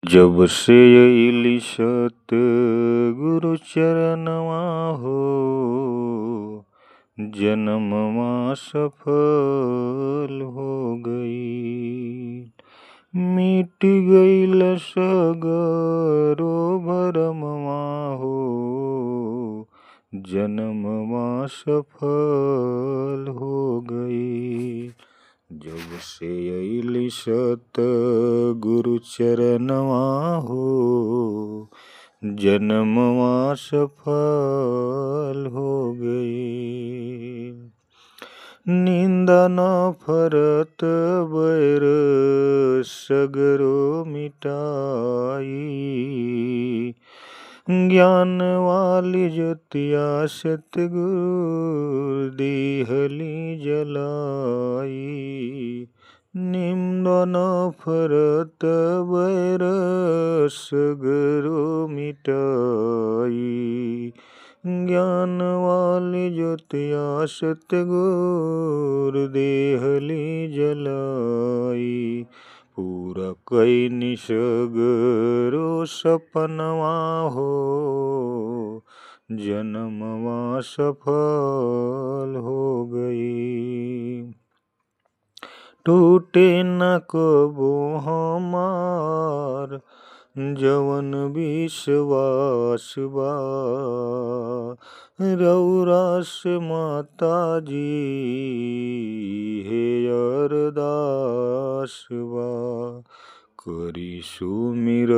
जब से अइली सतगुरु चरणवा हो, जन्मवा सफल हो गई। मिट गईल सगरो भरमवा हो, जन्मवा सफल हो गई। जब से अइली सतगुरु चरणवा हो, जन्मवा सफल हो गई। निंदा न फरत बैर सगरो मिटाई, ज्ञान वाली ज्योतिया सतगुरु दिहली जलाई। निंदा न फरत बैर सगरो मिटाई, ज्ञान वाली ज्योतिया सतगुरु देहली जलाई। पूरा कैनी सगरो सपनवा हो, जन्मवा सफल हो गई। टूटे न कबो हमार जवन विश्वास बा, रउरा से माता जी हे अरदास बा। करी सुमिरन